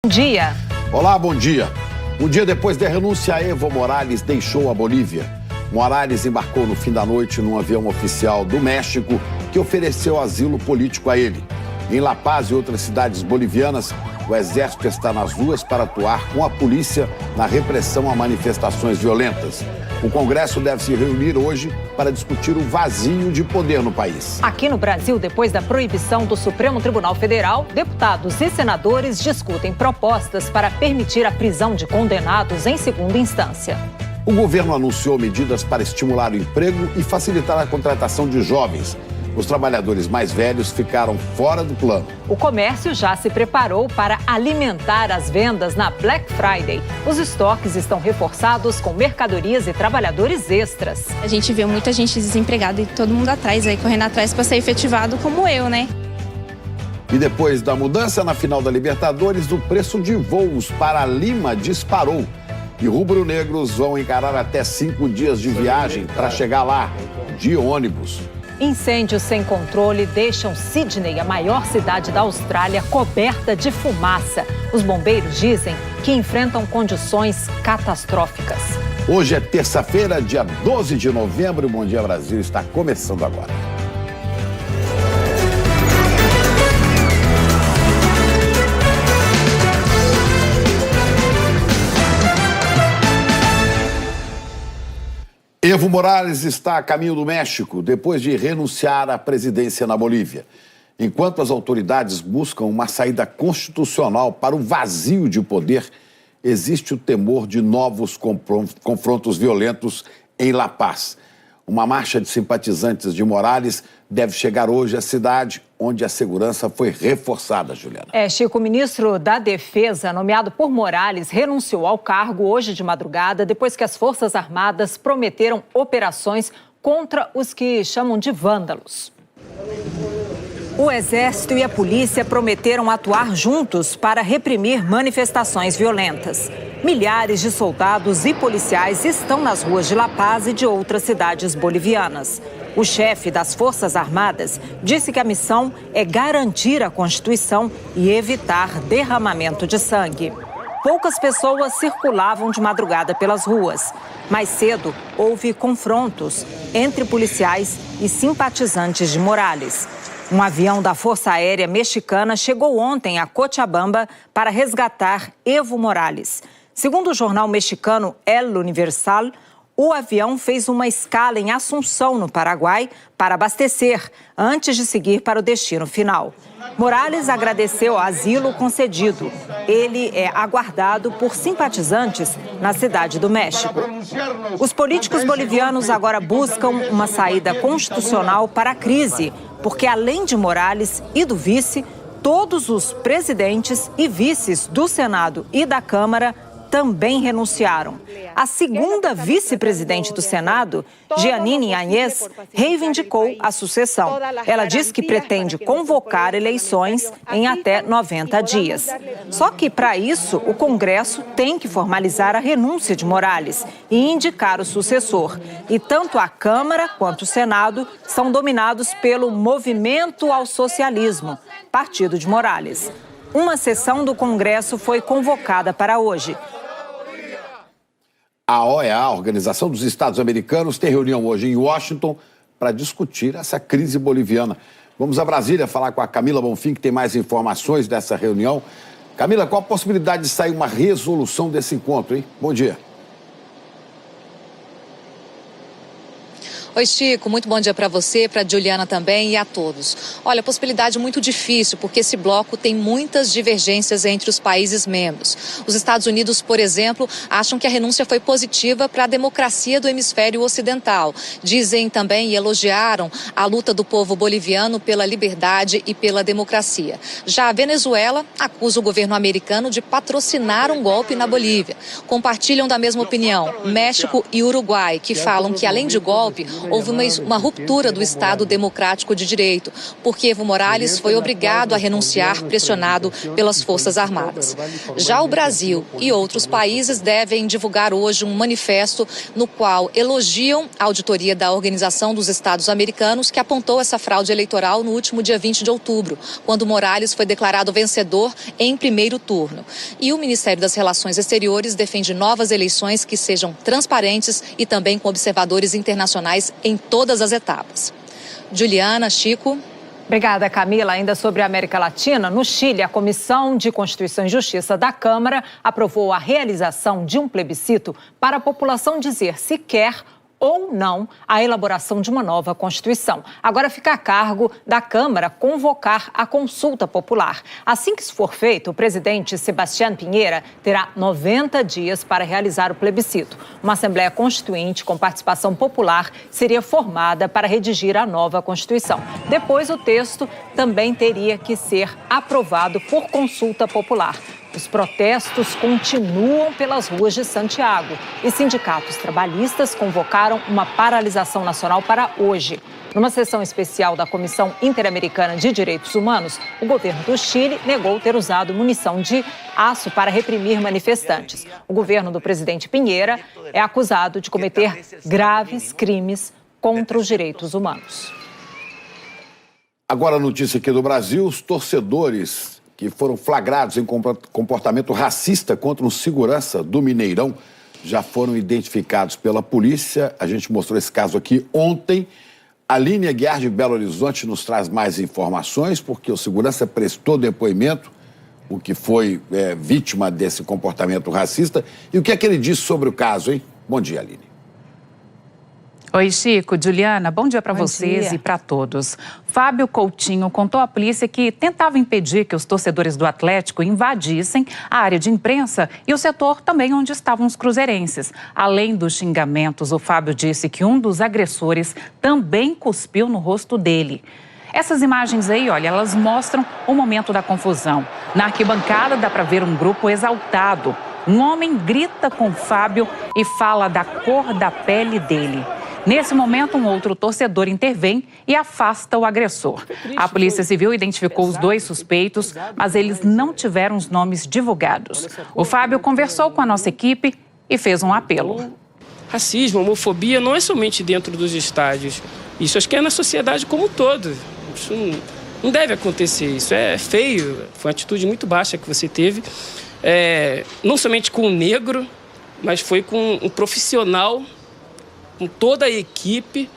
Dia. Olá, bom dia. Um dia depois da renúncia, Evo Morales deixou a Bolívia. Morales embarcou no fim da noite num avião oficial do México que ofereceu asilo político a ele. Em La Paz e outras cidades bolivianas, o exército está nas ruas para atuar com a polícia na repressão a manifestações violentas. O Congresso deve se reunir hoje para discutir o vazio de poder no país. Aqui no Brasil, depois da proibição do Supremo Tribunal Federal, deputados e senadores discutem propostas para permitir a prisão de condenados em segunda instância. O governo anunciou medidas para estimular o emprego e facilitar a contratação de jovens. Os trabalhadores mais velhos ficaram fora do plano. O comércio já se preparou para alimentar as vendas na Black Friday. Os estoques estão reforçados com mercadorias e trabalhadores extras. A gente vê muita gente desempregada e todo mundo atrás, aí correndo atrás para ser efetivado como eu, né? E depois da mudança na final da Libertadores, o preço de voos para Lima disparou. E rubro-negros vão encarar até 5 dias de viagem para chegar lá, de ônibus. Incêndios sem controle deixam Sydney, a maior cidade da Austrália, coberta de fumaça. Os bombeiros dizem que enfrentam condições catastróficas. Hoje é terça-feira, dia 12 de novembro. O Bom Dia Brasil está começando agora. Evo Morales está a caminho do México depois de renunciar à presidência na Bolívia. Enquanto as autoridades buscam uma saída constitucional para o vazio de poder, existe o temor de novos confrontos violentos em La Paz. Uma marcha de simpatizantes de Morales deve chegar hoje à cidade, onde a segurança foi reforçada, Juliana. Chico, o ministro da Defesa, nomeado por Morales, renunciou ao cargo hoje de madrugada, depois que as Forças Armadas prometeram operações contra os que chamam de vândalos. O Exército e a Polícia prometeram atuar juntos para reprimir manifestações violentas. Milhares de soldados e policiais estão nas ruas de La Paz e de outras cidades bolivianas. O chefe das Forças Armadas disse que a missão é garantir a Constituição e evitar derramamento de sangue. Poucas pessoas circulavam de madrugada pelas ruas. Mais cedo, houve confrontos entre policiais e simpatizantes de Morales. Um avião da Força Aérea Mexicana chegou ontem a Cochabamba para resgatar Evo Morales. Segundo o jornal mexicano El Universal, o avião fez uma escala em Assunção, no Paraguai, para abastecer, antes de seguir para o destino final. Morales agradeceu o asilo concedido. Ele é aguardado por simpatizantes na cidade do México. Os políticos bolivianos agora buscam uma saída constitucional para a crise, porque além de Morales e do vice, todos os presidentes e vices do Senado e da Câmara também renunciaram. A segunda vice-presidente do Senado, Jeanine Áñez, reivindicou a sucessão. Ela disse que pretende convocar eleições em até 90 dias. Só que, para isso, o Congresso tem que formalizar a renúncia de Morales e indicar o sucessor. E tanto a Câmara quanto o Senado são dominados pelo Movimento ao Socialismo, partido de Morales. Uma sessão do Congresso foi convocada para hoje. A OEA, a Organização dos Estados Americanos, tem reunião hoje em Washington para discutir essa crise boliviana. Vamos a Brasília falar com a Camila Bonfim, que tem mais informações dessa reunião. Camila, qual a possibilidade de sair uma resolução desse encontro, hein? Bom dia. Oi, Chico, muito bom dia para você, para a Juliana também e a todos. Olha, possibilidade muito difícil, porque esse bloco tem muitas divergências entre os países membros. Os Estados Unidos, por exemplo, acham que a renúncia foi positiva para a democracia do hemisfério ocidental. Dizem também e elogiaram a luta do povo boliviano pela liberdade e pela democracia. Já a Venezuela acusa o governo americano de patrocinar um golpe na Bolívia. Compartilham da mesma opinião México e Uruguai, que falam que, além de golpe, houve uma ruptura do Estado democrático de direito, porque Evo Morales foi obrigado a renunciar, pressionado pelas Forças Armadas. Já o Brasil e outros países devem divulgar hoje um manifesto no qual elogiam a auditoria da Organização dos Estados Americanos, que apontou essa fraude eleitoral no último dia 20 de outubro, quando Morales foi declarado vencedor em primeiro turno. E o Ministério das Relações Exteriores defende novas eleições que sejam transparentes e também com observadores internacionais em todas as etapas. Juliana, Chico. Obrigada, Camila. Ainda sobre a América Latina, no Chile, a Comissão de Constituição e Justiça da Câmara aprovou a realização de um plebiscito para a população dizer se quer ou não a elaboração de uma nova Constituição. Agora fica a cargo da Câmara convocar a consulta popular. Assim que isso for feito, o presidente Sebastián Piñera terá 90 dias para realizar o plebiscito. Uma Assembleia Constituinte com participação popular seria formada para redigir a nova Constituição. Depois, o texto também teria que ser aprovado por consulta popular. Os protestos continuam pelas ruas de Santiago e sindicatos trabalhistas convocaram uma paralisação nacional para hoje. Numa sessão especial da Comissão Interamericana de Direitos Humanos, o governo do Chile negou ter usado munição de aço para reprimir manifestantes. O governo do presidente Piñera é acusado de cometer graves crimes contra os direitos humanos. Agora a notícia aqui do Brasil, os torcedores que foram flagrados em comportamento racista contra um segurança do Mineirão já foram identificados pela polícia. A gente mostrou esse caso aqui ontem. A Aline Aguiar de Belo Horizonte nos traz mais informações, porque o segurança prestou depoimento, o que foi vítima desse comportamento racista. E o que é que ele disse sobre o caso, hein? Bom dia, Aline. Oi, Chico, Juliana, bom dia para vocês e para todos. Fábio Coutinho contou à polícia que tentava impedir que os torcedores do Atlético invadissem a área de imprensa e o setor também onde estavam os cruzeirenses. Além dos xingamentos, o Fábio disse que um dos agressores também cuspiu no rosto dele. Essas imagens aí, olha, elas mostram o momento da confusão. Na arquibancada dá para ver um grupo exaltado. Um homem grita com Fábio e fala da cor da pele dele. Nesse momento, um outro torcedor intervém e afasta o agressor. A Polícia Civil identificou os dois suspeitos, mas eles não tiveram os nomes divulgados. O Fábio conversou com a nossa equipe e fez um apelo. Racismo, homofobia não é somente dentro dos estádios. Isso acho que é na sociedade como um todo. Isso não deve acontecer. Isso é feio. Foi uma atitude muito baixa que você teve. Não somente com o negro, mas foi com um profissional, com toda a equipe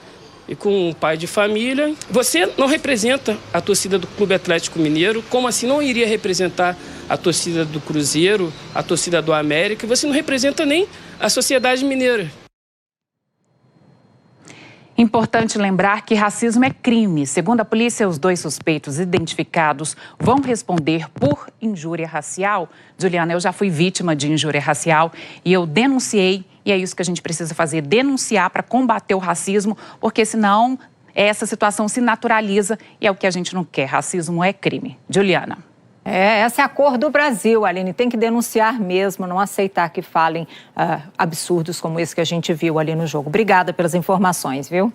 e com um pai de família. Você não representa a torcida do Clube Atlético Mineiro, como assim não iria representar a torcida do Cruzeiro, a torcida do América, você não representa nem a sociedade mineira. Importante lembrar que racismo é crime. Segundo a polícia, os dois suspeitos identificados vão responder por injúria racial. Juliana, eu já fui vítima de injúria racial e eu denunciei. E é isso que a gente precisa fazer, denunciar para combater o racismo, porque senão essa situação se naturaliza e é o que a gente não quer. Racismo é crime. Juliana. Essa é a cor do Brasil, Aline. Tem que denunciar mesmo, não aceitar que falem absurdos como esse que a gente viu ali no jogo. Obrigada pelas informações, viu?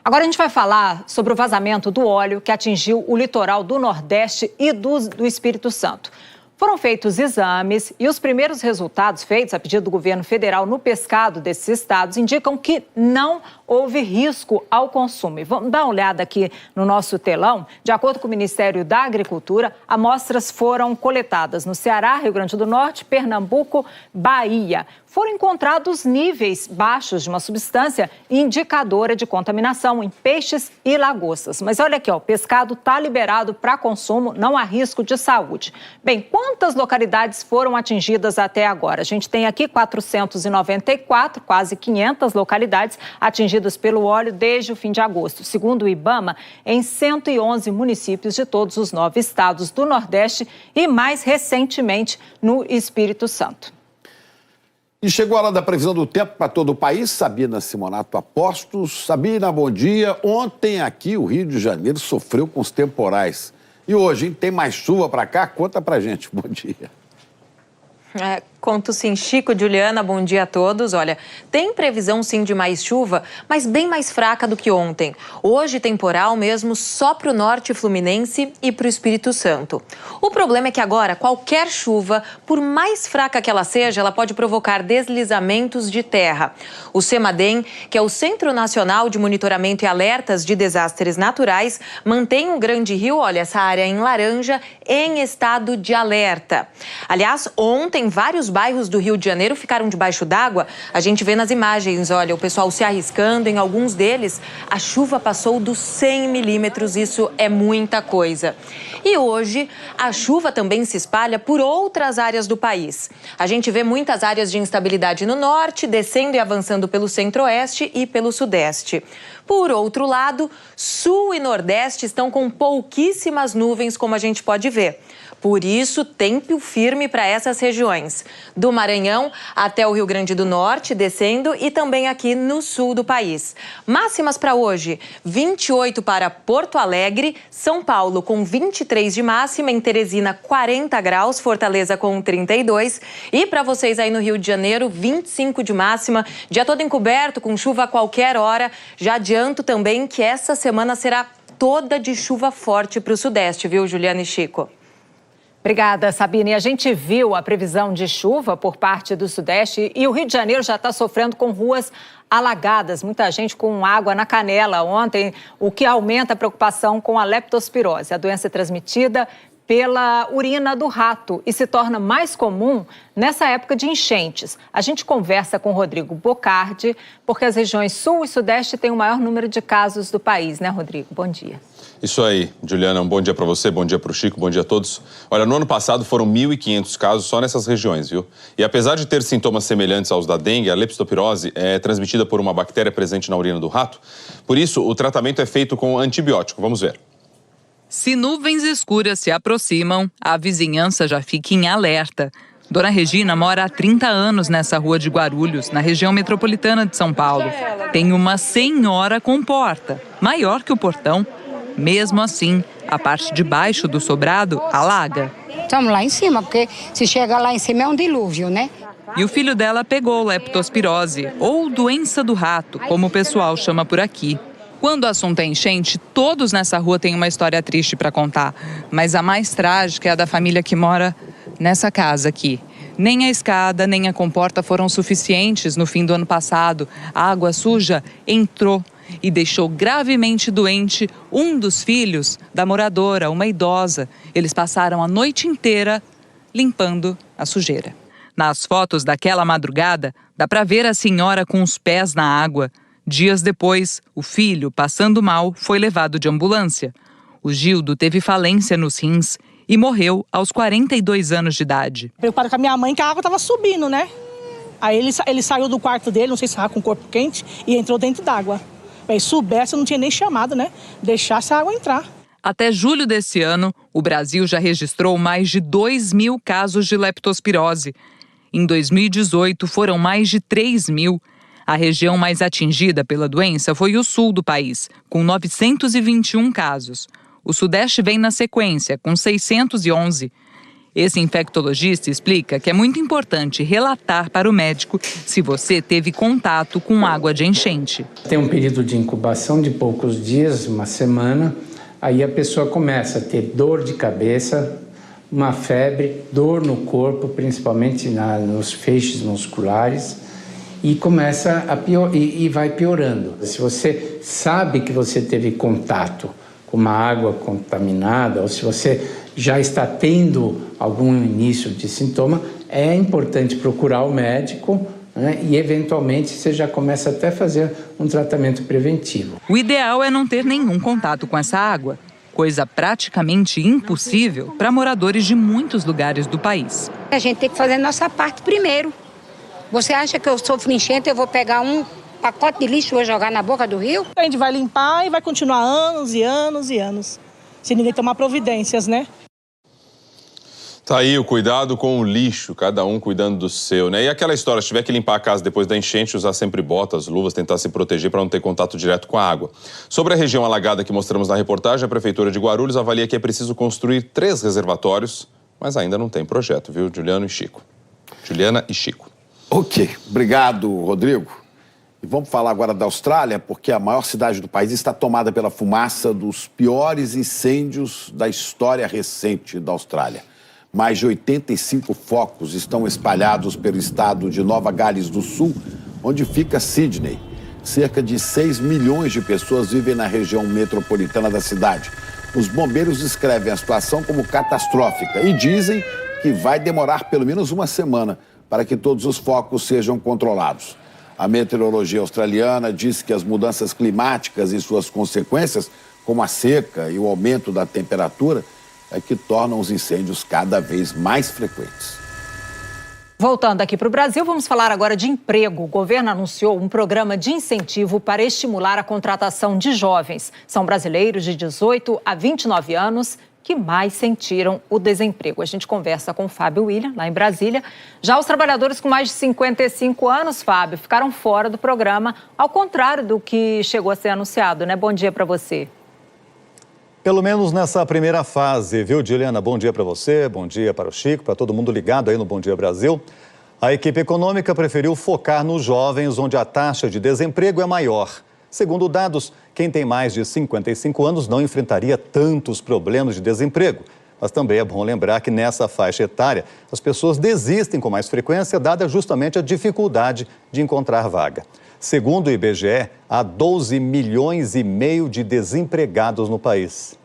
Agora a gente vai falar sobre o vazamento do óleo que atingiu o litoral do Nordeste e do Espírito Santo. Foram feitos exames e os primeiros resultados feitos a pedido do governo federal no pescado desses estados indicam que não houve risco ao consumo. E vamos dar uma olhada aqui no nosso telão. De acordo com o Ministério da Agricultura, amostras foram coletadas no Ceará, Rio Grande do Norte, Pernambuco, Bahia. Foram encontrados níveis baixos de uma substância indicadora de contaminação em peixes e lagostas. Mas olha aqui, o pescado está liberado para consumo, não há risco de saúde. Bem, quantas localidades foram atingidas até agora? A gente tem aqui 494, quase 500 localidades atingidas pelo óleo desde o fim de agosto. Segundo o IBAMA, em 111 municípios de todos os 9 estados do Nordeste e, mais recentemente, no Espírito Santo. E chegou a hora da previsão do tempo para todo o país. Sabina Simonato Apostos. Sabina, bom dia. Ontem aqui o Rio de Janeiro sofreu com os temporais. E hoje, hein? Tem mais chuva para cá? Conta pra gente. Bom dia. Conto sim, Chico, Juliana, bom dia a todos. Olha, tem previsão sim de mais chuva, mas bem mais fraca do que ontem. Hoje temporal mesmo só para o norte fluminense e para o Espírito Santo. O problema é que agora qualquer chuva, por mais fraca que ela seja, ela pode provocar deslizamentos de terra. O CEMADEM, que é o Centro Nacional de Monitoramento e Alertas de Desastres Naturais, mantém o Grande Rio, olha, essa área em laranja, em estado de alerta. Aliás, ontem vários bairros do Rio de Janeiro ficaram debaixo d'água. A gente vê nas imagens, olha, o pessoal se arriscando. Em alguns deles, a chuva passou dos 100 milímetros. Isso é muita coisa. E hoje, a chuva também se espalha por outras áreas do país. A gente vê muitas áreas de instabilidade no norte, descendo e avançando pelo centro-oeste e pelo sudeste. Por outro lado, sul e nordeste estão com pouquíssimas nuvens, como a gente pode ver. Por isso, tempo firme para essas regiões. Do Maranhão até o Rio Grande do Norte, descendo, e também aqui no sul do país. Máximas para hoje: 28 para Porto Alegre, São Paulo com 23 de máxima, em Teresina 40 graus, Fortaleza com 32. E para vocês aí no Rio de Janeiro, 25 de máxima, dia todo encoberto, com chuva a qualquer hora. Já adianto também que essa semana será toda de chuva forte para o sudeste, viu, Juliana e Chico? Obrigada, Sabine. A gente viu a previsão de chuva por parte do Sudeste e o Rio de Janeiro já está sofrendo com ruas alagadas. Muita gente com água na canela ontem, o que aumenta a preocupação com a leptospirose. A doença é transmitida pela urina do rato e se torna mais comum nessa época de enchentes. A gente conversa com o Rodrigo Bocardi, porque as regiões Sul e Sudeste têm o maior número de casos do país, né, Rodrigo? Bom dia. Isso aí, Juliana, um bom dia para você, bom dia para o Chico, bom dia a todos. Olha, no ano passado foram 1.500 casos só nessas regiões, viu? E apesar de ter sintomas semelhantes aos da dengue, a leptospirose é transmitida por uma bactéria presente na urina do rato. Por isso, o tratamento é feito com antibiótico. Vamos ver. Se nuvens escuras se aproximam, a vizinhança já fica em alerta. Dona Regina mora há 30 anos nessa rua de Guarulhos, na região metropolitana de São Paulo. Tem uma senhora com porta, maior que o portão. Mesmo assim, a parte de baixo do sobrado alaga. Estamos lá em cima, porque se chega lá em cima é um dilúvio, né? E o filho dela pegou leptospirose, ou doença do rato, como o pessoal chama por aqui. Quando o assunto é enchente, todos nessa rua têm uma história triste para contar. Mas a mais trágica é a da família que mora nessa casa aqui. Nem a escada, nem a comporta foram suficientes no fim do ano passado. A água suja entrou e deixou gravemente doente um dos filhos da moradora, uma idosa. Eles passaram a noite inteira limpando a sujeira. Nas fotos daquela madrugada, dá para ver a senhora com os pés na água. Dias depois, o filho, passando mal, foi levado de ambulância. O Gildo teve falência nos rins e morreu aos 42 anos de idade. Preocupado com a minha mãe, que a água estava subindo, né? Aí ele saiu do quarto dele, não sei se estava com o corpo quente, e entrou dentro d'água. Se soubesse, eu não tinha nem chamado, né? Deixasse a água entrar. Até julho desse ano, o Brasil já registrou mais de 2.000 casos de leptospirose. Em 2018, foram mais de 3.000. A região mais atingida pela doença foi o sul do país, com 921 casos. O Sudeste vem na sequência, com 611. Esse infectologista explica que é muito importante relatar para o médico se você teve contato com água de enchente. Tem um período de incubação de poucos dias, uma semana, aí a pessoa começa a ter dor de cabeça, uma febre, dor no corpo, principalmente nos feixes musculares, e começa e vai piorando. Se você sabe que você teve contato com uma água contaminada, ou se você já está tendo algum início de sintoma, é importante procurar o médico, né, e eventualmente você já começa até a fazer um tratamento preventivo. O ideal é não ter nenhum contato com essa água, coisa praticamente impossível para moradores de muitos lugares do país. A gente tem que fazer a nossa parte primeiro. Você acha que eu sofro enchente, eu vou pegar um pacote de lixo e vou jogar na boca do rio? A gente vai limpar e vai continuar anos e anos e anos, se ninguém tomar providências, né? Tá aí o cuidado com o lixo, cada um cuidando do seu, né? E aquela história, se tiver que limpar a casa depois da enchente, usar sempre botas, luvas, tentar se proteger para não ter contato direto com a água. Sobre a região alagada que mostramos na reportagem, a Prefeitura de Guarulhos avalia que é preciso construir 3 reservatórios, mas ainda não tem projeto, viu, Juliano e Chico? Juliana e Chico. Ok, obrigado, Rodrigo. E vamos falar agora da Austrália, porque a maior cidade do país está tomada pela fumaça dos piores incêndios da história recente da Austrália. Mais de 85 focos estão espalhados pelo estado de Nova Gales do Sul, onde fica Sydney. Cerca de 6 milhões de pessoas vivem na região metropolitana da cidade. Os bombeiros descrevem a situação como catastrófica e dizem que vai demorar pelo menos uma semana para que todos os focos sejam controlados. A meteorologia australiana diz que as mudanças climáticas e suas consequências, como a seca e o aumento da temperatura, é que tornam os incêndios cada vez mais frequentes. Voltando aqui para o Brasil, vamos falar agora de emprego. O governo anunciou um programa de incentivo para estimular a contratação de jovens. São brasileiros de 18 a 29 anos que mais sentiram o desemprego. A gente conversa com o Fábio William, lá em Brasília. Já os trabalhadores com mais de 55 anos, Fábio, ficaram fora do programa, ao contrário do que chegou a ser anunciado, né? Bom dia para você. Pelo menos nessa primeira fase, viu, Juliana? Bom dia para você, bom dia para o Chico, para todo mundo ligado aí no Bom Dia Brasil. A equipe econômica preferiu focar nos jovens, onde a taxa de desemprego é maior. Segundo dados, quem tem mais de 55 anos não enfrentaria tantos problemas de desemprego. Mas também é bom lembrar que nessa faixa etária, as pessoas desistem com mais frequência, dada justamente a dificuldade de encontrar vaga. Segundo o IBGE, há 12 milhões e meio de desempregados no país.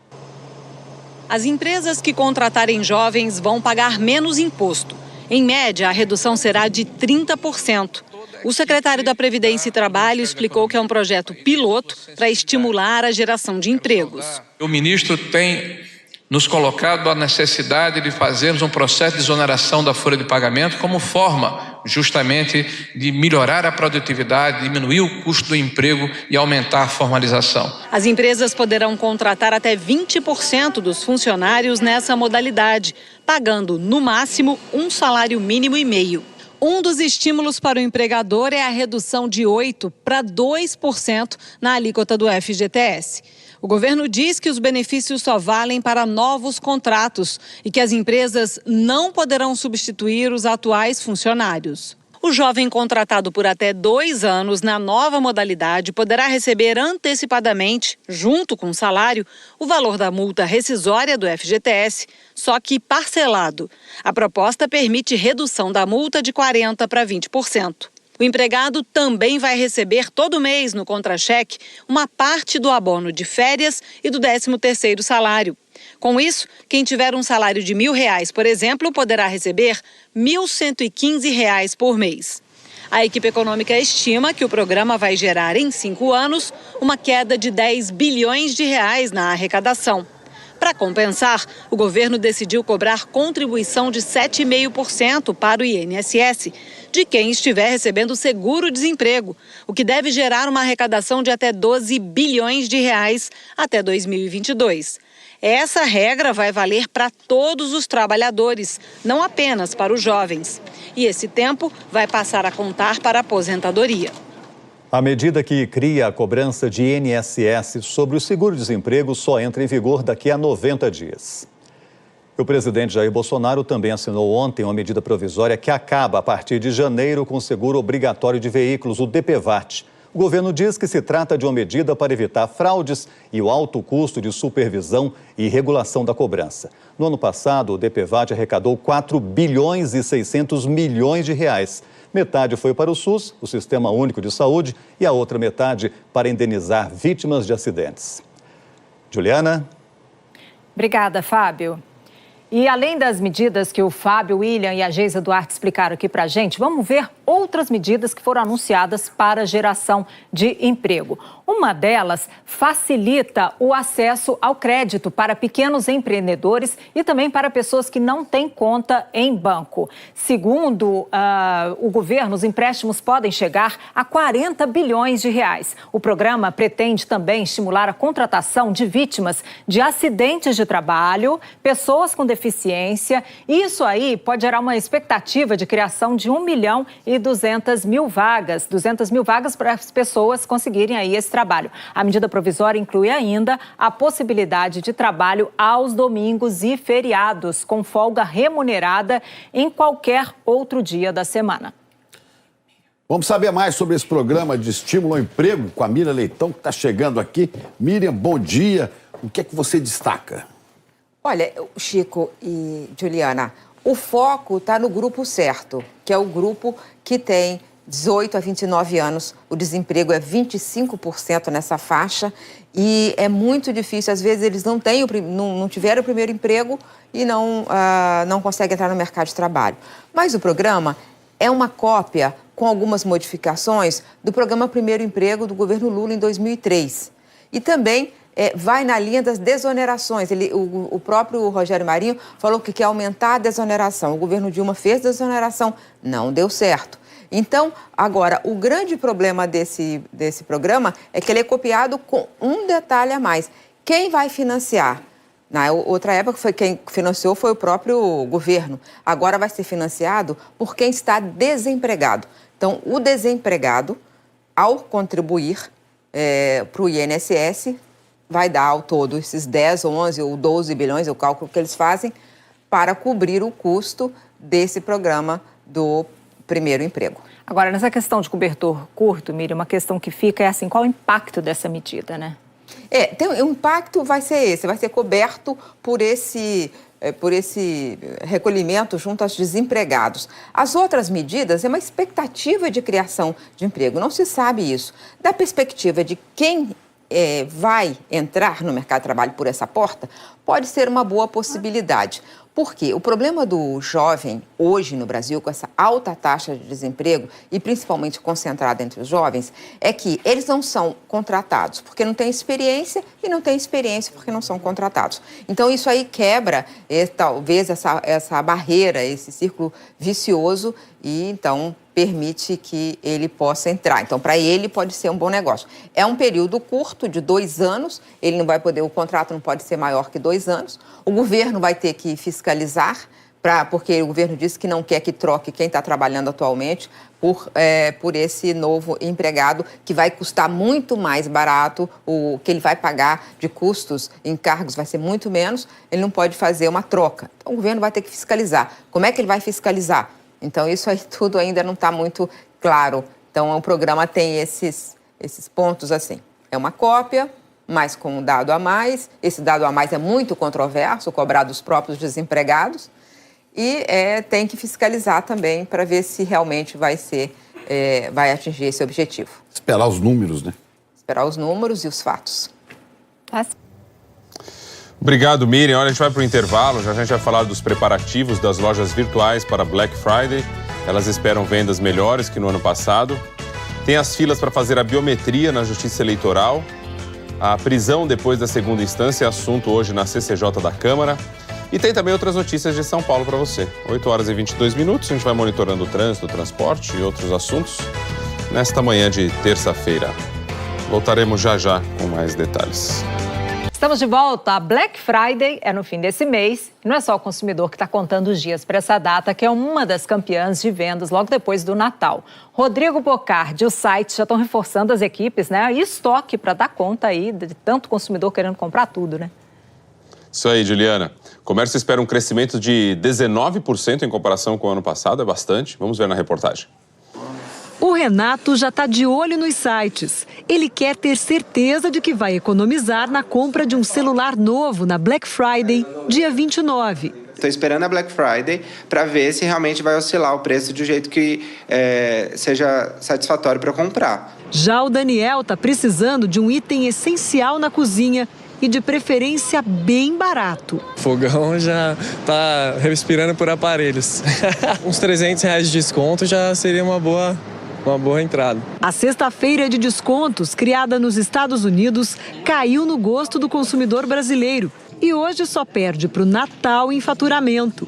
As empresas que contratarem jovens vão pagar menos imposto. Em média, a redução será de 30%. O secretário da Previdência e Trabalho explicou que é um projeto piloto para estimular a geração de empregos. O ministro tem nos colocado a necessidade de fazermos um processo de exoneração da folha de pagamento como forma justamente de melhorar a produtividade, diminuir o custo do emprego e aumentar a formalização. As empresas poderão contratar até 20% dos funcionários nessa modalidade, pagando no máximo um salário mínimo e meio. Um dos estímulos para o empregador é a redução de 8% para 2% na alíquota do FGTS. O governo diz que os benefícios só valem para novos contratos e que as empresas não poderão substituir os atuais funcionários. O jovem contratado por até 2 anos na nova modalidade poderá receber antecipadamente, junto com o salário, o valor da multa rescisória do FGTS, só que parcelado. A proposta permite redução da multa de 40% para 20%. O empregado também vai receber todo mês no contra-cheque uma parte do abono de férias e do 13º salário. Com isso, quem tiver um salário de R$1.000, por exemplo, poderá receber R$ 1.115 por mês. A equipe econômica estima que o programa vai gerar, em 5 anos, uma queda de 10 bilhões de reais na arrecadação. Para compensar, o governo decidiu cobrar contribuição de 7,5% para o INSS de quem estiver recebendo seguro-desemprego, o que deve gerar uma arrecadação de até 12 bilhões de reais até 2022. Essa regra vai valer para todos os trabalhadores, não apenas para os jovens. E esse tempo vai passar a contar para a aposentadoria. A medida que cria a cobrança de INSS sobre o seguro-desemprego só entra em vigor daqui a 90 dias. O presidente Jair Bolsonaro também assinou ontem uma medida provisória que acaba a partir de janeiro com o seguro obrigatório de veículos, o DPVAT. O governo diz que se trata de uma medida para evitar fraudes e o alto custo de supervisão e regulação da cobrança. No ano passado, o DPVAT arrecadou 4 bilhões e 600 milhões de reais. Metade foi para o SUS, o Sistema Único de Saúde, e a outra metade para indenizar vítimas de acidentes. Juliana? Obrigada, Fábio. E além das medidas que o Fábio William e a Geisa Duarte explicaram aqui para a gente, vamos ver outras medidas que foram anunciadas para a geração de emprego. Uma delas facilita o acesso ao crédito para pequenos empreendedores e também para pessoas que não têm conta em banco. Segundo o governo, os empréstimos podem chegar a 40 bilhões de reais. O programa pretende também estimular a contratação de vítimas de acidentes de trabalho, pessoas com deficiência eficiência. Isso aí pode gerar uma expectativa de criação de 1.200.000 vagas. 200 mil vagas para as pessoas conseguirem aí esse trabalho. A medida provisória inclui ainda a possibilidade de trabalho aos domingos e feriados, com folga remunerada em qualquer outro dia da semana. Vamos saber mais sobre esse programa de estímulo ao emprego com a Miriam Leitão, que está chegando aqui. Miriam, bom dia. O que é que você destaca? Olha, Chico e Juliana, o foco está no grupo certo, que é o grupo que tem 18 a 29 anos. O desemprego é 25% nessa faixa e é muito difícil. Às vezes eles não tiveram o primeiro emprego e não conseguem entrar no mercado de trabalho. Mas o programa é uma cópia, com algumas modificações, do programa Primeiro Emprego do governo Lula em 2003. E também vai na linha das desonerações. O próprio Rogério Marinho falou que quer aumentar a desoneração. O governo Dilma fez desoneração, não deu certo. Então, agora, o grande problema desse programa é que ele é copiado com um detalhe a mais. Quem vai financiar? Na outra época, quem financiou foi o próprio governo. Agora vai ser financiado por quem está desempregado. Então, o desempregado, ao contribuir para o INSS, vai dar ao todo esses 10, 11 ou 12 bilhões, é o cálculo que eles fazem, para cobrir o custo desse programa do primeiro emprego. Agora, nessa questão de cobertor curto, Miriam, uma questão que fica é assim, qual o impacto dessa medida, né? O impacto vai ser esse, vai ser coberto por esse recolhimento junto aos desempregados. As outras medidas é uma expectativa de criação de emprego, não se sabe isso. Da perspectiva de quem vai entrar no mercado de trabalho por essa porta, pode ser uma boa possibilidade. Por quê? O problema do jovem hoje no Brasil, com essa alta taxa de desemprego e principalmente concentrada entre os jovens, é que eles não são contratados porque não têm experiência e não têm experiência porque não são contratados. Então isso aí quebra talvez essa barreira, esse círculo vicioso e então permite que ele possa entrar. Então, para ele, pode ser um bom negócio. É um período curto, de 2 anos, ele não vai poder, o contrato não pode ser maior que 2 anos. O governo vai ter que fiscalizar, porque o governo disse que não quer que troque quem está trabalhando atualmente por esse novo empregado, que vai custar muito mais barato, o que ele vai pagar de custos, encargos, vai ser muito menos, ele não pode fazer uma troca. Então, o governo vai ter que fiscalizar. Como é que ele vai fiscalizar? Então, isso aí tudo ainda não está muito claro. Então, o programa tem esses pontos assim. É uma cópia, mas com um dado a mais. Esse dado a mais é muito controverso, cobrar dos próprios desempregados. E tem que fiscalizar também para ver se realmente vai atingir esse objetivo. Esperar os números, né? Esperar os números e os fatos. Obrigado, Miriam. Olha, a gente vai para o intervalo. Já a gente vai falar dos preparativos das lojas virtuais para Black Friday. Elas esperam vendas melhores que no ano passado. Tem as filas para fazer a biometria na Justiça Eleitoral. A prisão depois da segunda instância é assunto hoje na CCJ da Câmara. E tem também outras notícias de São Paulo para você. 8 horas e 22 minutos. A gente vai monitorando o trânsito, o transporte e outros assuntos nesta manhã de terça-feira. Voltaremos já com mais detalhes. Estamos de volta. A Black Friday é no fim desse mês. E não é só o consumidor que está contando os dias para essa data, que é uma das campeãs de vendas logo depois do Natal. Rodrigo Bocardi e o site já estão reforçando as equipes, né? E estoque para dar conta aí de tanto consumidor querendo comprar tudo, né? Isso aí, Juliana. O comércio espera um crescimento de 19% em comparação com o ano passado, é bastante. Vamos ver na reportagem. O Renato já está de olho nos sites. Ele quer ter certeza de que vai economizar na compra de um celular novo na Black Friday, dia 29. Estou esperando a Black Friday para ver se realmente vai oscilar o preço de um jeito que seja satisfatório para comprar. Já o Daniel está precisando de um item essencial na cozinha e de preferência bem barato. O fogão já está respirando por aparelhos. Uns R$300 de desconto já seria uma boa entrada. A sexta-feira de descontos, criada nos Estados Unidos, caiu no gosto do consumidor brasileiro e hoje só perde para o Natal em faturamento.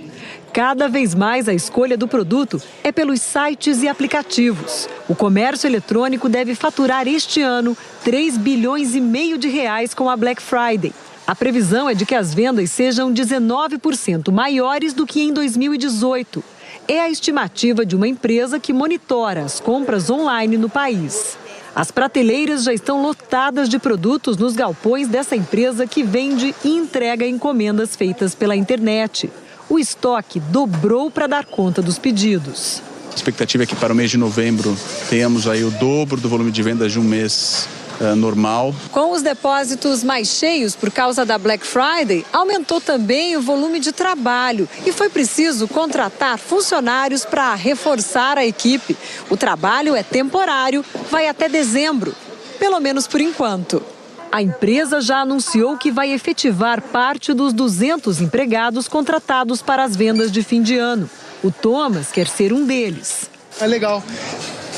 Cada vez mais a escolha do produto é pelos sites e aplicativos. O comércio eletrônico deve faturar este ano R$3,5 bilhões com a Black Friday. A previsão é de que as vendas sejam 19% maiores do que em 2018. É a estimativa de uma empresa que monitora as compras online no país. As prateleiras já estão lotadas de produtos nos galpões dessa empresa que vende e entrega encomendas feitas pela internet. O estoque dobrou para dar conta dos pedidos. A expectativa é que para o mês de novembro tenhamos aí o dobro do volume de vendas de um mês normal. Com os depósitos mais cheios por causa da Black Friday, aumentou também o volume de trabalho e foi preciso contratar funcionários para reforçar a equipe. O trabalho é temporário, vai até dezembro, pelo menos por enquanto. A empresa já anunciou que vai efetivar parte dos 200 empregados contratados para as vendas de fim de ano. O Thomas quer ser um deles. É legal.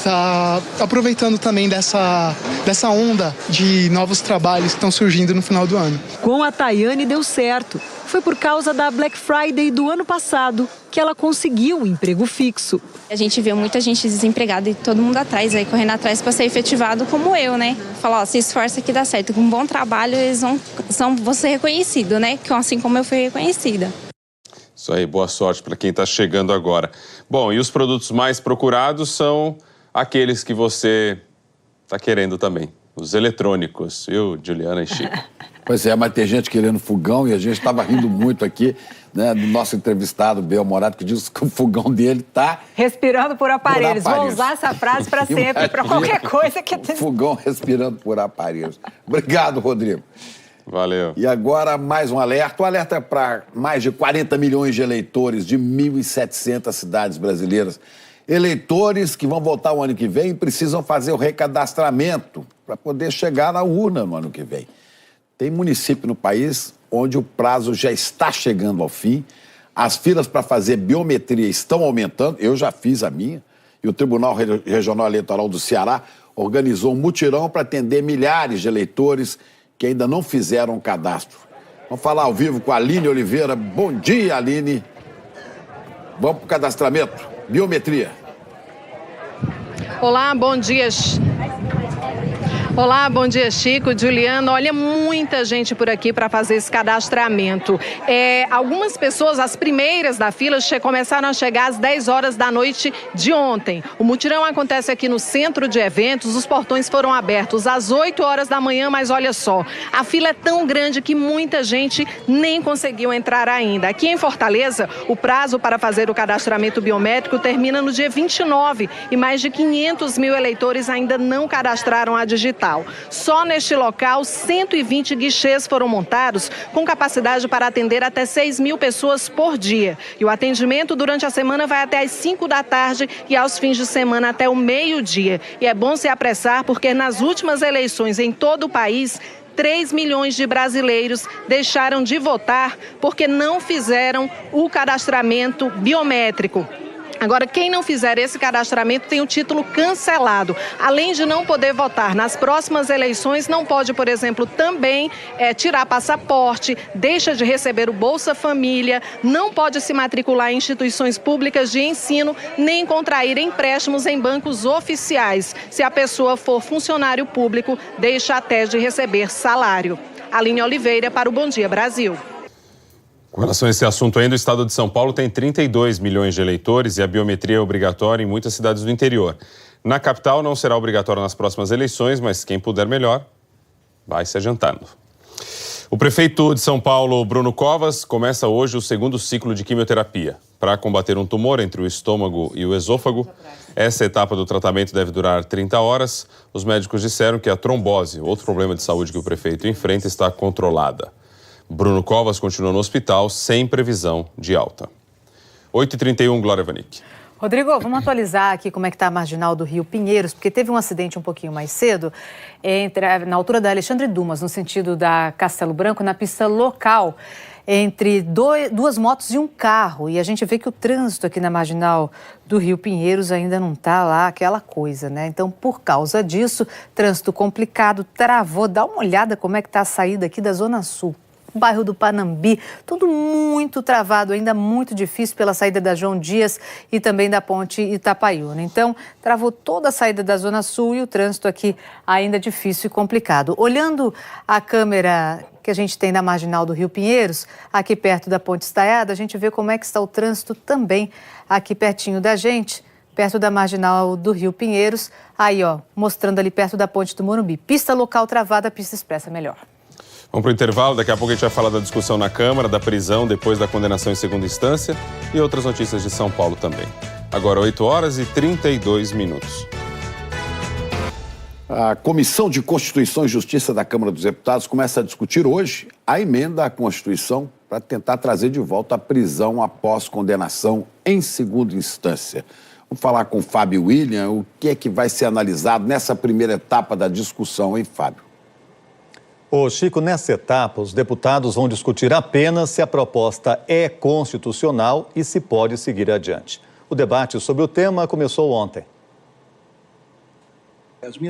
Tá aproveitando também dessa onda de novos trabalhos que estão surgindo no final do ano. Com a Tayane deu certo. Foi por causa da Black Friday do ano passado que ela conseguiu um emprego fixo. A gente viu muita gente desempregada e todo mundo atrás, aí correndo atrás para ser efetivado como eu, né? Falar, ó, se esforça que dá certo. Com um bom trabalho eles vão ser reconhecidos, né? Assim como eu fui reconhecida. Isso aí, boa sorte para quem está chegando agora. Bom, e os produtos mais procurados são aqueles que você está querendo também. Os eletrônicos, viu, Juliana e Chico? Pois é, mas tem gente querendo fogão e a gente estava rindo muito aqui, né, do nosso entrevistado, Bel Morato, que diz que o fogão dele está... Respirando por aparelhos. Vou usar essa frase para sempre, para qualquer coisa que... Fogão respirando por aparelhos. Obrigado, Rodrigo. Valeu. E agora mais um alerta. O alerta é para mais de 40 milhões de eleitores de 1.700 cidades brasileiras. Eleitores que vão votar o ano que vem precisam fazer o recadastramento para poder chegar na urna no ano que vem. Tem município no país onde o prazo já está chegando ao fim, as filas para fazer biometria estão aumentando, eu já fiz a minha, e o Tribunal Regional Eleitoral do Ceará organizou um mutirão para atender milhares de eleitores que ainda não fizeram o cadastro. Vamos falar ao vivo com a Aline Oliveira. Bom dia, Aline. Vamos para o cadastramento. Biometria. Olá, bom dia. Olá, bom dia, Chico, Juliana. Olha, muita gente por aqui para fazer esse cadastramento. Algumas pessoas, as primeiras da fila, começaram a chegar às 10 horas da noite de ontem. O mutirão acontece aqui no centro de eventos, os portões foram abertos às 8 horas da manhã, mas olha só, a fila é tão grande que muita gente nem conseguiu entrar ainda. Aqui em Fortaleza, o prazo para fazer o cadastramento biométrico termina no dia 29 e mais de 500 mil eleitores ainda não cadastraram a digital. Só neste local, 120 guichês foram montados com capacidade para atender até 6 mil pessoas por dia. E o atendimento durante a semana vai até às 5 da tarde e aos fins de semana até o meio-dia. E é bom se apressar porque nas últimas eleições em todo o país, 3 milhões de brasileiros deixaram de votar porque não fizeram o cadastramento biométrico. Agora, quem não fizer esse cadastramento tem o título cancelado. Além de não poder votar nas próximas eleições, não pode, por exemplo, também tirar passaporte, deixa de receber o Bolsa Família, não pode se matricular em instituições públicas de ensino, nem contrair empréstimos em bancos oficiais. Se a pessoa for funcionário público, deixa até de receber salário. Aline Oliveira para o Bom Dia Brasil. Com relação a esse assunto ainda, o estado de São Paulo tem 32 milhões de eleitores e a biometria é obrigatória em muitas cidades do interior. Na capital não será obrigatório nas próximas eleições, mas quem puder melhor, vai se adiantando. O prefeito de São Paulo, Bruno Covas, começa hoje o segundo ciclo de quimioterapia. Para combater um tumor entre o estômago e o esôfago, essa etapa do tratamento deve durar 30 horas. Os médicos disseram que a trombose, outro problema de saúde que o prefeito enfrenta, está controlada. Bruno Covas continua no hospital sem previsão de alta. 8h31, Glória Vanik. Rodrigo, vamos atualizar aqui como é que está a marginal do Rio Pinheiros, porque teve um acidente um pouquinho mais cedo, na altura da Alexandre Dumas, no sentido da Castelo Branco, na pista local, entre duas motos e um carro. E a gente vê que o trânsito aqui na marginal do Rio Pinheiros ainda não está lá aquela coisa, né? Então, por causa disso, trânsito complicado, travou. Dá uma olhada como é que está a saída aqui da Zona Sul. bairro do Panambi, tudo muito travado, ainda muito difícil pela saída da João Dias e também da ponte Itapaiúna. Então, travou toda a saída da Zona Sul e o trânsito aqui ainda difícil e complicado. Olhando a câmera que a gente tem na marginal do Rio Pinheiros, aqui perto da Ponte Estaiada, a gente vê como é que está o trânsito também aqui pertinho da gente, perto da marginal do Rio Pinheiros, aí ó, mostrando ali perto da Ponte do Morumbi. Pista local travada, pista expressa melhor. Vamos para o intervalo, daqui a pouco a gente vai falar da discussão na Câmara, da prisão depois da condenação em segunda instância e outras notícias de São Paulo também. Agora 8h32. A Comissão de Constituição e Justiça da Câmara dos Deputados começa a discutir hoje a emenda à Constituição para tentar trazer de volta a prisão após condenação em segunda instância. Vamos falar com o Fábio William, o que é que vai ser analisado nessa primeira etapa da discussão, hein, Fábio? Ô Chico, nessa etapa, os deputados vão discutir apenas se a proposta é constitucional e se pode seguir adiante. O debate sobre o tema começou ontem.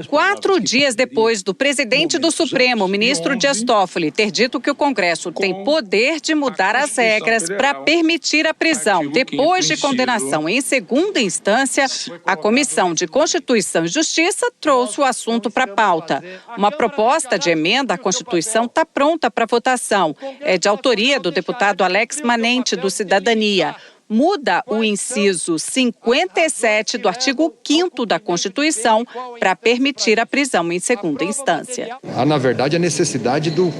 4 dias depois do presidente do Supremo, ministro Dias Toffoli, ter dito que o Congresso tem poder de mudar as regras para permitir a prisão depois de condenação em segunda instância, a Comissão de Constituição e Justiça trouxe o assunto para a pauta. Uma proposta de emenda à Constituição está pronta para votação. É de autoria do deputado Alex Manente, do Cidadania. Muda o inciso 57 do artigo 5º da Constituição para permitir a prisão em segunda instância. Há, na verdade, a necessidade do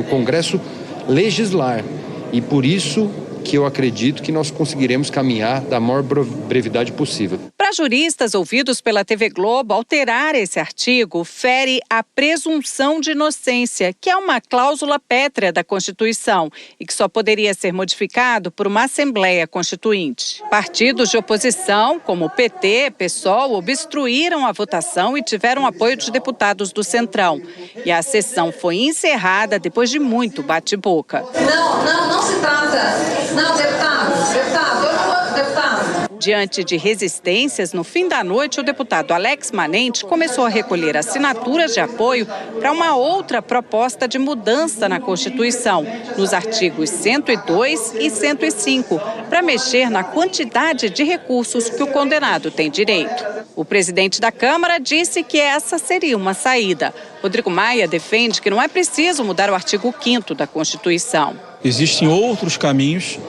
Congresso legislar e, por isso, que eu acredito que nós conseguiremos caminhar da maior brevidade possível. Para juristas ouvidos pela TV Globo, alterar esse artigo fere a presunção de inocência, que é uma cláusula pétrea da Constituição e que só poderia ser modificado por uma Assembleia Constituinte. Partidos de oposição, como o PT, PSOL, obstruíram a votação e tiveram apoio de deputados do Centrão. E a sessão foi encerrada depois de muito bate-boca. Não se trata... Não, deputado, eu não vou, deputado. Diante de resistências, no fim da noite, o deputado Alex Manente começou a recolher assinaturas de apoio para uma outra proposta de mudança na Constituição, nos artigos 102 e 105, para mexer na quantidade de recursos que o condenado tem direito. O presidente da Câmara disse que essa seria uma saída. Rodrigo Maia defende que não é preciso mudar o artigo 5º da Constituição. Existem outros caminhos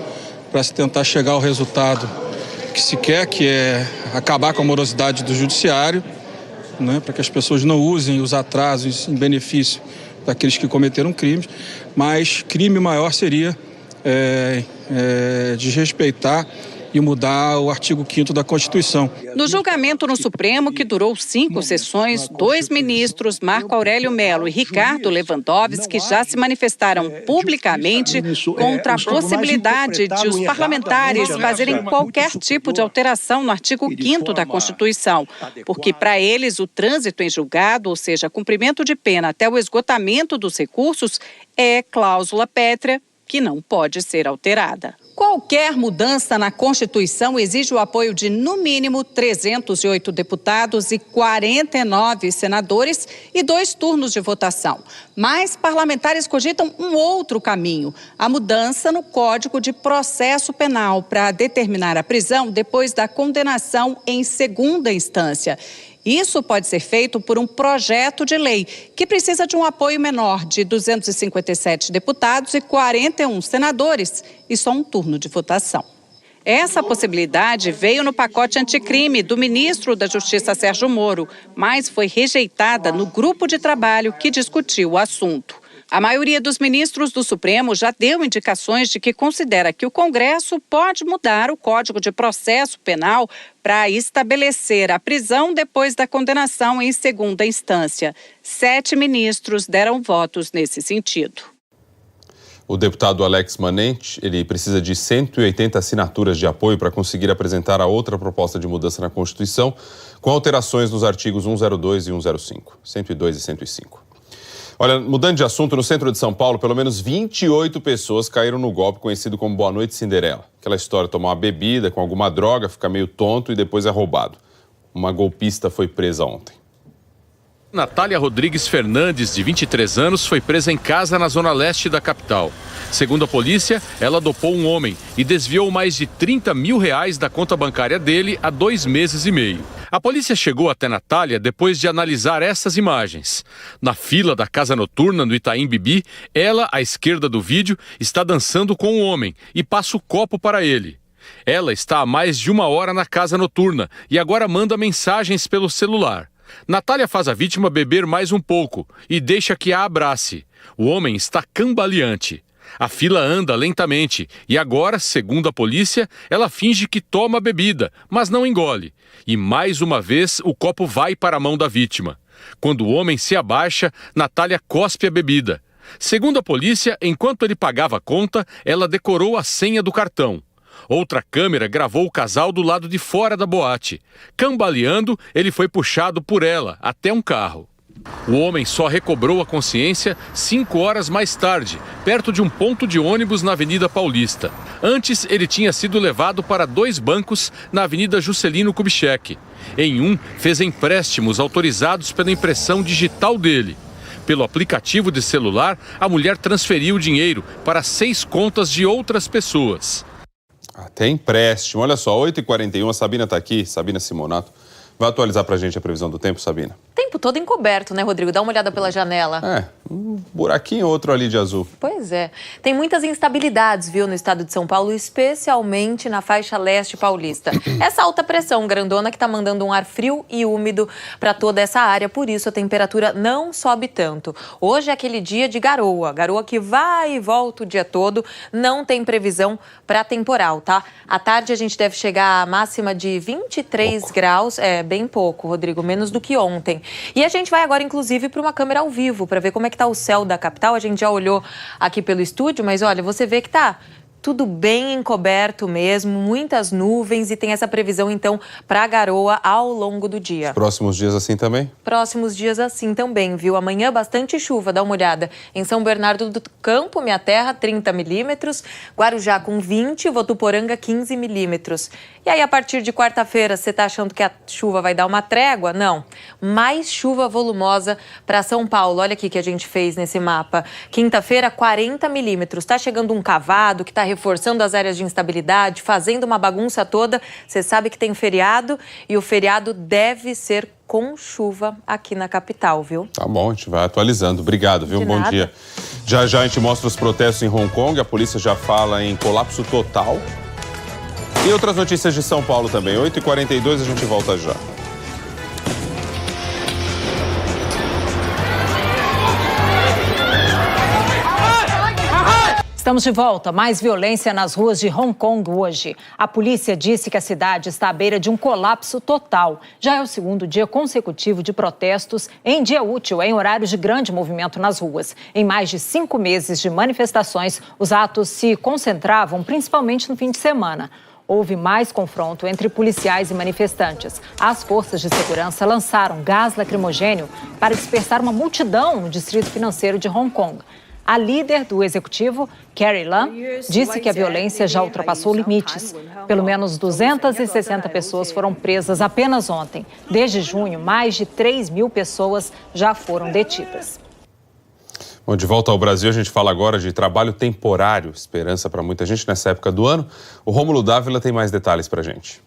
para se tentar chegar ao resultado que se quer, que é acabar com a morosidade do judiciário, né, para que as pessoas não usem os atrasos em benefício daqueles que cometeram crimes, mas crime maior seria desrespeitar e mudar o artigo 5º da Constituição. No julgamento no Supremo, que durou 5 sessões, 2 ministros, Marco Aurélio Mello e Ricardo Lewandowski, já se manifestaram publicamente contra a possibilidade de os parlamentares fazerem qualquer tipo de alteração no artigo 5º da Constituição, porque para eles o trânsito em julgado, ou seja, cumprimento de pena até o esgotamento dos recursos, é cláusula pétrea que não pode ser alterada. Qualquer mudança na Constituição exige o apoio de, no mínimo, 308 deputados e 49 senadores e 2 turnos de votação. Mas parlamentares cogitam um outro caminho, a mudança no Código de Processo Penal para determinar a prisão depois da condenação em segunda instância. Isso pode ser feito por um projeto de lei, que precisa de um apoio menor de 257 deputados e 41 senadores, e só um turno de votação. Essa possibilidade veio no pacote anticrime do ministro da Justiça, Sérgio Moro, mas foi rejeitada no grupo de trabalho que discutiu o assunto. A maioria dos ministros do Supremo já deu indicações de que considera que o Congresso pode mudar o Código de Processo Penal para estabelecer a prisão depois da condenação em segunda instância. 7 ministros deram votos nesse sentido. O deputado Alex Manente, ele precisa de 180 assinaturas de apoio para conseguir apresentar a outra proposta de mudança na Constituição, com alterações nos artigos 102 e 105, 102 e 105. Olha, mudando de assunto, no centro de São Paulo, pelo menos 28 pessoas caíram no golpe conhecido como Boa Noite Cinderela. Aquela história, tomar uma bebida com alguma droga, fica meio tonto e depois é roubado. Uma golpista foi presa ontem. Natália Rodrigues Fernandes, de 23 anos, foi presa em casa na zona leste da capital. Segundo a polícia, ela dopou um homem e desviou mais de R$30 mil da conta bancária dele há 2 meses e meio. A polícia chegou até Natália depois de analisar essas imagens. Na fila da casa noturna no Itaim Bibi, ela, à esquerda do vídeo, está dançando com um homem e passa o copo para ele. Ela está há mais de 1 hora na casa noturna e agora manda mensagens pelo celular. Natália faz a vítima beber mais um pouco e deixa que a abrace. O homem está cambaleante. A fila anda lentamente e agora, segundo a polícia, ela finge que toma a bebida, mas não engole. E mais uma vez o copo vai para a mão da vítima. Quando o homem se abaixa, Natália cospe a bebida. Segundo a polícia, enquanto ele pagava a conta, ela decorou a senha do cartão. Outra câmera gravou o casal do lado de fora da boate. Cambaleando, ele foi puxado por ela até um carro. O homem só recobrou a consciência 5 horas mais tarde, perto de um ponto de ônibus na Avenida Paulista. Antes, ele tinha sido levado para 2 bancos na Avenida Juscelino Kubitschek. Em um, fez empréstimos autorizados pela impressão digital dele. Pelo aplicativo de celular, a mulher transferiu o dinheiro para 6 contas de outras pessoas. Até empréstimo. Olha só, 8h41, a Sabina está aqui, Sabina Simonato. Vai atualizar pra gente a previsão do tempo, Sabina? Tempo todo encoberto, né, Rodrigo? Dá uma olhada pela janela. Um buraquinho outro ali de azul. Pois é. Tem muitas instabilidades, viu, no estado de São Paulo, especialmente na faixa leste paulista. Essa alta pressão grandona que tá mandando um ar frio e úmido para toda essa área, por isso a temperatura não sobe tanto. Hoje é aquele dia de garoa que vai e volta o dia todo, não tem previsão para temporal, tá? À tarde a gente deve chegar à máxima de 23 graus, bem pouco, Rodrigo, menos do que ontem. E a gente vai agora, inclusive, para uma câmera ao vivo, para ver como é que tá o céu da capital. A gente já olhou aqui pelo estúdio, mas olha, você vê que tá tudo bem encoberto mesmo, muitas nuvens e tem essa previsão, então, para a garoa ao longo do dia. Próximos dias assim também? Próximos dias assim também, viu? Amanhã bastante chuva, dá uma olhada. Em São Bernardo do Campo, minha terra, 30 milímetros. Guarujá com 20, Votuporanga 15 milímetros. E aí, a partir de quarta-feira, você tá achando que a chuva vai dar uma trégua? Não. Mais chuva volumosa para São Paulo. Olha aqui que a gente fez nesse mapa. Quinta-feira, 40 milímetros. Tá chegando um cavado que tá reforçando as áreas de instabilidade, fazendo uma bagunça toda. Você sabe que tem feriado e o feriado deve ser com chuva aqui na capital, viu? Tá bom, a gente vai atualizando. Obrigado, viu? Bom dia. Já a gente mostra os protestos em Hong Kong. A polícia já fala em colapso total. E outras notícias de São Paulo também. 8h42, a gente volta já. Estamos de volta. Mais violência nas ruas de Hong Kong hoje. A polícia disse que a cidade está à beira de um colapso total. Já é o segundo dia consecutivo de protestos em dia útil, em horários de grande movimento nas ruas. Em mais de 5 meses de manifestações, os atos se concentravam principalmente no fim de semana. Houve mais confronto entre policiais e manifestantes. As forças de segurança lançaram gás lacrimogênio para dispersar uma multidão no distrito financeiro de Hong Kong. A líder do executivo, Carrie Lam, disse que a violência já ultrapassou limites. Pelo menos 260 pessoas foram presas apenas ontem. Desde junho, mais de 3.000 pessoas já foram detidas. Bom, de volta ao Brasil, a gente fala agora de trabalho temporário, esperança para muita gente nessa época do ano. O Rômulo Dávila tem mais detalhes para a gente.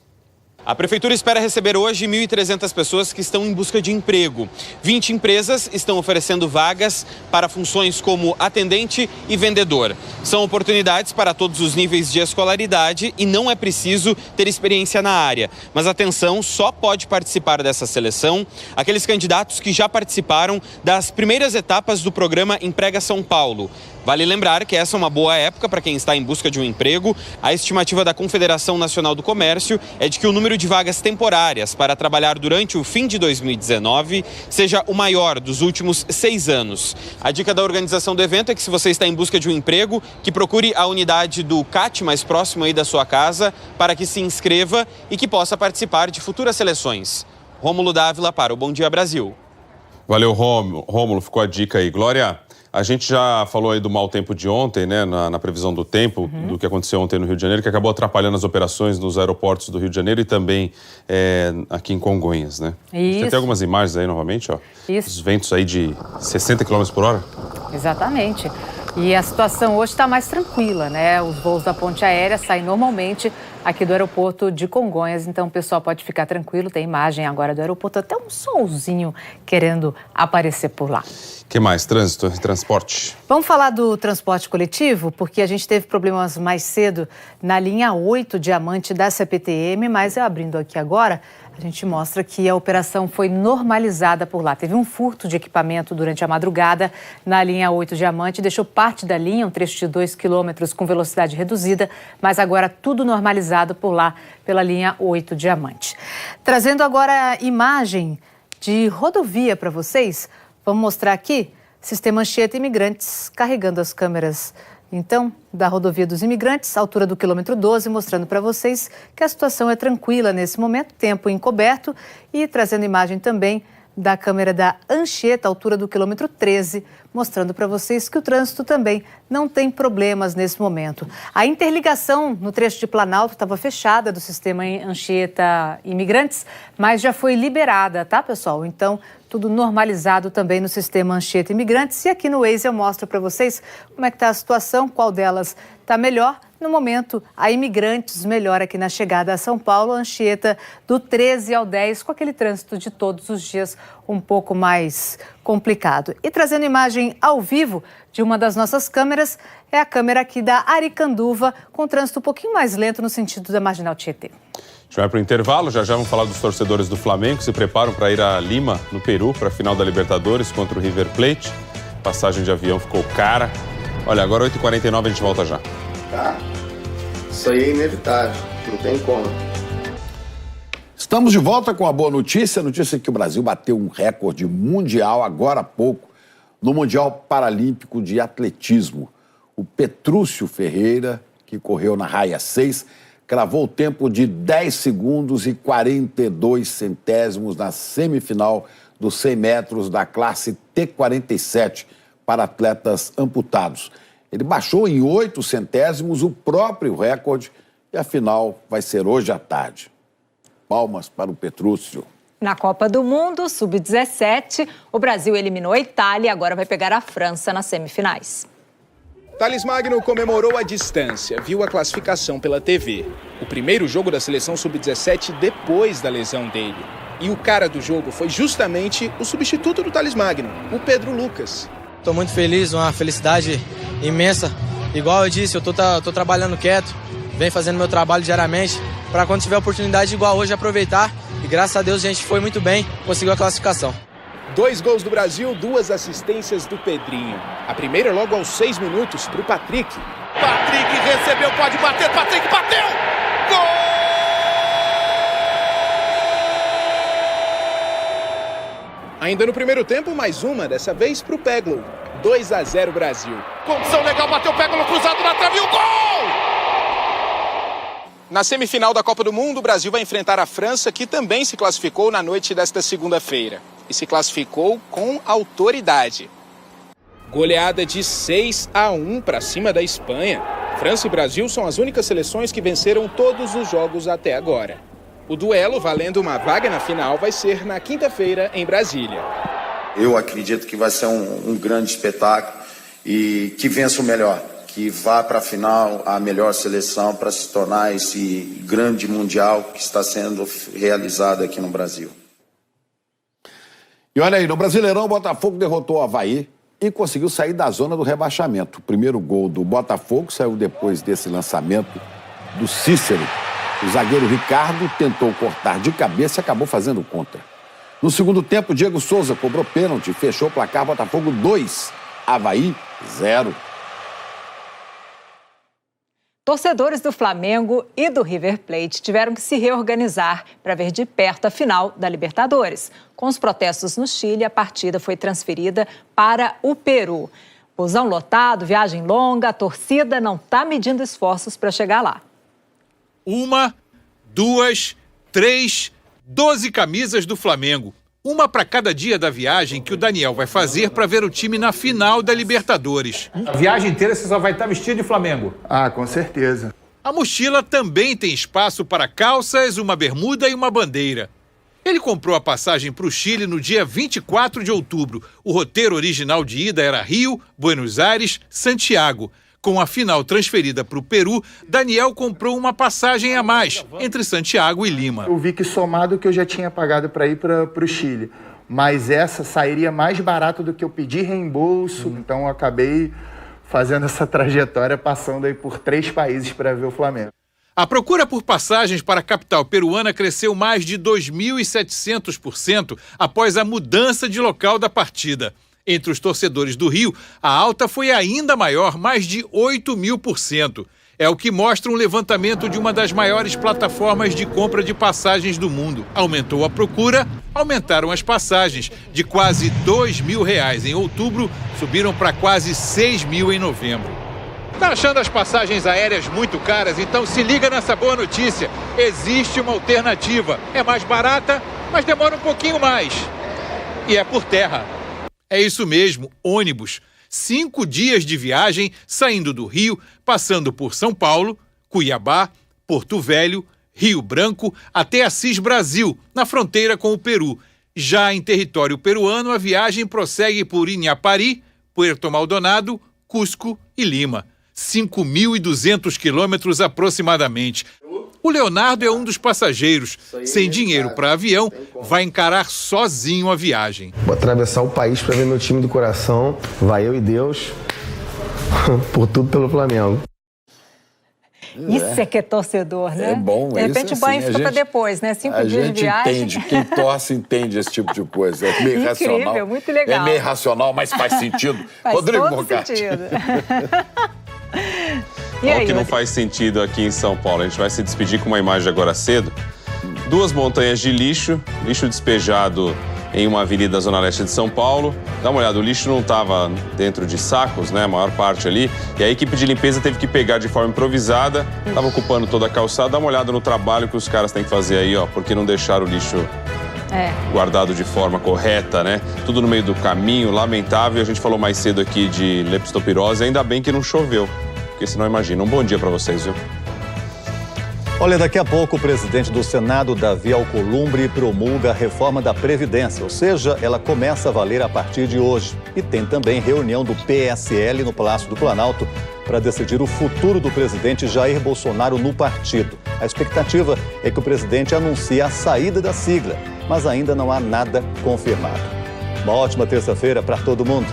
A Prefeitura espera receber hoje 1.300 pessoas que estão em busca de emprego. 20 empresas estão oferecendo vagas para funções como atendente e vendedor. São oportunidades para todos os níveis de escolaridade e não é preciso ter experiência na área. Mas atenção, só pode participar dessa seleção aqueles candidatos que já participaram das primeiras etapas do programa Emprega São Paulo. Vale lembrar que essa é uma boa época para quem está em busca de um emprego. A estimativa da Confederação Nacional do Comércio é de que o número de vagas temporárias para trabalhar durante o fim de 2019 seja o maior dos últimos 6 anos. A dica da organização do evento é que se você está em busca de um emprego, que procure a unidade do CAT mais próximo aí da sua casa para que se inscreva e que possa participar de futuras seleções. Rômulo Dávila para o Bom Dia Brasil. Valeu, Rômulo. Ficou a dica aí. Glória, A gente já falou aí do mau tempo de ontem, né, na previsão do tempo, do que aconteceu ontem no Rio de Janeiro, que acabou atrapalhando as operações nos aeroportos do Rio de Janeiro e também aqui em Congonhas, né? Isso. Tem até algumas imagens aí, novamente, ó. Isso. Os ventos aí de 60 km por hora. Exatamente. E a situação hoje está mais tranquila, né? Os voos da ponte aérea saem normalmente aqui do aeroporto de Congonhas, então o pessoal pode ficar tranquilo. Tem imagem agora do aeroporto, até um solzinho querendo aparecer por lá. O que mais? Trânsito e transporte. Vamos falar do transporte coletivo, porque a gente teve problemas mais cedo na linha 8 Diamante da CPTM, mas abrindo aqui agora, a gente mostra que a operação foi normalizada por lá. Teve um furto de equipamento durante a madrugada na linha 8 Diamante, deixou parte da linha, um trecho de 2 quilômetros com velocidade reduzida, mas agora tudo normalizado por lá, pela linha 8 Diamante. Trazendo agora a imagem de rodovia para vocês, vamos mostrar aqui, sistema Anchieta Imigrantes carregando as câmeras, então, da rodovia dos Imigrantes, altura do quilômetro 12, mostrando para vocês que a situação é tranquila nesse momento, tempo encoberto, e trazendo imagem também da câmera da Anchieta, altura do quilômetro 13, mostrando para vocês que o trânsito também não tem problemas nesse momento. A interligação no trecho de Planalto estava fechada do sistema Anchieta Imigrantes, mas já foi liberada, tá, pessoal? Então, tudo normalizado também no sistema Anchieta Imigrantes. E aqui no Waze eu mostro para vocês como é que está a situação, qual delas está melhor. No momento, a Imigrantes melhor aqui na chegada a São Paulo, a Anchieta do 13 ao 10, com aquele trânsito de todos os dias um pouco mais complicado. E trazendo imagem ao vivo de uma das nossas câmeras, é a câmera aqui da Aricanduva, com trânsito um pouquinho mais lento no sentido da Marginal Tietê. A gente vai para o intervalo, já vamos falar dos torcedores do Flamengo que se preparam para ir a Lima, no Peru, para a final da Libertadores contra o River Plate. Passagem de avião ficou cara. Olha, agora 8h49 a gente volta já. Tá. Isso aí é inevitável, não tem como. Estamos de volta com a boa notícia, notícia que o Brasil bateu um recorde mundial agora há pouco no Mundial Paralímpico de Atletismo. O Petrúcio Ferreira, que correu na raia 6, cravou o tempo de 10 segundos e 42 centésimos na semifinal dos 100 metros da classe T47 para atletas amputados. Ele baixou em 8 centésimos o próprio recorde e a final vai ser hoje à tarde. Palmas para o Petrúcio. Na Copa do Mundo, Sub-17, o Brasil eliminou a Itália e agora vai pegar a França nas semifinais. Thales Magno comemorou à distância, viu a classificação pela TV. O primeiro jogo da seleção Sub-17 depois da lesão dele. E o cara do jogo foi justamente o substituto do Thales Magno, o Pedro Lucas. Estou muito feliz, uma felicidade imensa. Igual eu disse, eu tô trabalhando quieto, venho fazendo meu trabalho diariamente, para quando tiver oportunidade igual hoje aproveitar. E graças a Deus a gente foi muito bem, conseguiu a classificação. 2 gols do Brasil, 2 assistências do Pedrinho. A primeira logo aos 6 minutos para o Patrick. Patrick recebeu, pode bater, Patrick bateu! Gol! Ainda no primeiro tempo, mais uma, dessa vez para o Peglo. 2-0 Brasil. Condição legal, bateu o Peglo cruzado na trave, o gol! Na semifinal da Copa do Mundo, o Brasil vai enfrentar a França, que também se classificou na noite desta segunda-feira. E se classificou com autoridade. Goleada de 6-1 para cima da Espanha. França e Brasil são as únicas seleções que venceram todos os jogos até agora. O duelo, valendo uma vaga na final, vai ser na quinta-feira em Brasília. Eu acredito que vai ser um grande espetáculo e que vença o melhor, que vá para a final a melhor seleção para se tornar esse grande mundial que está sendo realizado aqui no Brasil. E olha aí, no Brasileirão, o Botafogo derrotou o Avaí e conseguiu sair da zona do rebaixamento. O primeiro gol do Botafogo saiu depois desse lançamento do Cícero. O zagueiro Ricardo tentou cortar de cabeça e acabou fazendo contra. No segundo tempo, Diego Souza cobrou pênalti e fechou o placar. Botafogo 2, Avaí 0. Torcedores do Flamengo e do River Plate tiveram que se reorganizar para ver de perto a final da Libertadores. Com os protestos no Chile, a partida foi transferida para o Peru. Busão lotado, viagem longa, a torcida não está medindo esforços para chegar lá. 1, 2, 3, 12 camisas do Flamengo. Uma para cada dia da viagem que o Daniel vai fazer para ver o time na final da Libertadores. A viagem inteira você só vai estar vestido de Flamengo? Ah, com certeza. A mochila também tem espaço para calças, uma bermuda e uma bandeira. Ele comprou a passagem para o Chile no dia 24 de outubro. O roteiro original de ida era Rio, Buenos Aires, Santiago. Com a final transferida para o Peru, Daniel comprou uma passagem a mais, entre Santiago e Lima. Eu vi que somado o que eu já tinha pagado para ir para o Chile, mas essa sairia mais barato do que eu pedi reembolso, então eu acabei fazendo essa trajetória, passando aí por 3 países para ver o Flamengo. A procura por passagens para a capital peruana cresceu mais de 2.700% após a mudança de local da partida. Entre os torcedores do Rio, a alta foi ainda maior, mais de 8.000%. É o que mostra um levantamento de uma das maiores plataformas de compra de passagens do mundo. Aumentou a procura, aumentaram as passagens. De quase R$2.000 em outubro, subiram para quase 6.000 em novembro. Tá achando as passagens aéreas muito caras? Então se liga nessa boa notícia. Existe uma alternativa. É mais barata, mas demora um pouquinho mais. E é por terra. É isso mesmo, ônibus. 5 dias de viagem, saindo do Rio, passando por São Paulo, Cuiabá, Porto Velho, Rio Branco, até Assis Brasil, na fronteira com o Peru. Já em território peruano, a viagem prossegue por Inhapari, Puerto Maldonado, Cusco e Lima. 5.200 quilômetros aproximadamente. O Leonardo é um dos passageiros. Sem dinheiro para avião, vai encarar sozinho a viagem. Vou atravessar o país para ver meu time do coração. Vai eu e Deus, por tudo pelo Flamengo. Isso é que é torcedor, né? É bom, de repente o banho fica para depois, né? 5 dias de viagem. A gente entende, quem torce entende esse tipo de coisa. É meio irracional. Incrível, muito legal. É meio irracional, mas faz sentido. Faz Rodrigo todo sentido. O que não faz sentido aqui em São Paulo. A gente vai se despedir com uma imagem agora cedo. 2 montanhas de lixo despejado em uma avenida da Zona Leste de São Paulo. Dá uma olhada, o lixo não estava dentro de sacos, né, a maior parte ali. E a equipe de limpeza teve que pegar de forma improvisada, estava ocupando toda a calçada. Dá uma olhada no trabalho que os caras têm que fazer aí, ó, porque não deixaram o lixo guardado de forma correta, né? Tudo no meio do caminho, lamentável. A gente falou mais cedo aqui de leptopirose, ainda bem que não choveu. Porque senão imagina. Um bom dia para vocês, viu? Olha, daqui a pouco o presidente do Senado, Davi Alcolumbre, promulga a reforma da Previdência, ou seja, ela começa a valer a partir de hoje. E tem também reunião do PSL no Palácio do Planalto para decidir o futuro do presidente Jair Bolsonaro no partido. A expectativa é que o presidente anuncie a saída da sigla, mas ainda não há nada confirmado. Uma ótima terça-feira para todo mundo.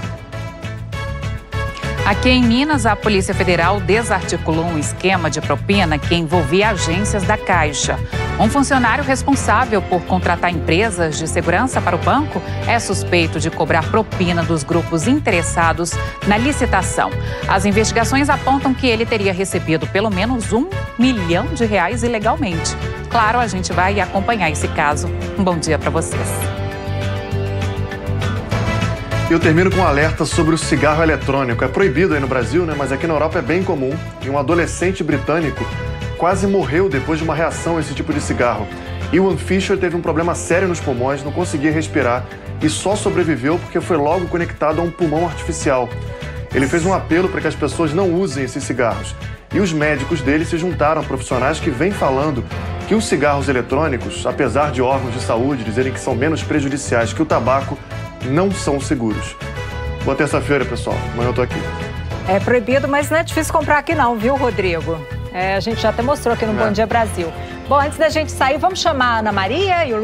Aqui em Minas, a Polícia Federal desarticulou um esquema de propina que envolvia agências da Caixa. Um funcionário responsável por contratar empresas de segurança para o banco é suspeito de cobrar propina dos grupos interessados na licitação. As investigações apontam que ele teria recebido pelo menos R$1 milhão ilegalmente. Claro, a gente vai acompanhar esse caso. Um bom dia para vocês. Eu termino com um alerta sobre o cigarro eletrônico. É proibido aí no Brasil, né? Mas aqui na Europa é bem comum. E um adolescente britânico quase morreu depois de uma reação a esse tipo de cigarro. Ewan Fisher teve um problema sério nos pulmões, não conseguia respirar e só sobreviveu porque foi logo conectado a um pulmão artificial. Ele fez um apelo para que as pessoas não usem esses cigarros. E os médicos dele se juntaram a profissionais que vêm falando que os cigarros eletrônicos, apesar de órgãos de saúde dizerem que são menos prejudiciais que o tabaco, não são seguros. Boa terça-feira, pessoal. Amanhã eu tô aqui. É proibido, mas não é difícil comprar aqui não, viu, Rodrigo? A gente já até mostrou aqui no Bom Dia Brasil. Bom, antes da gente sair, vamos chamar a Ana Maria e o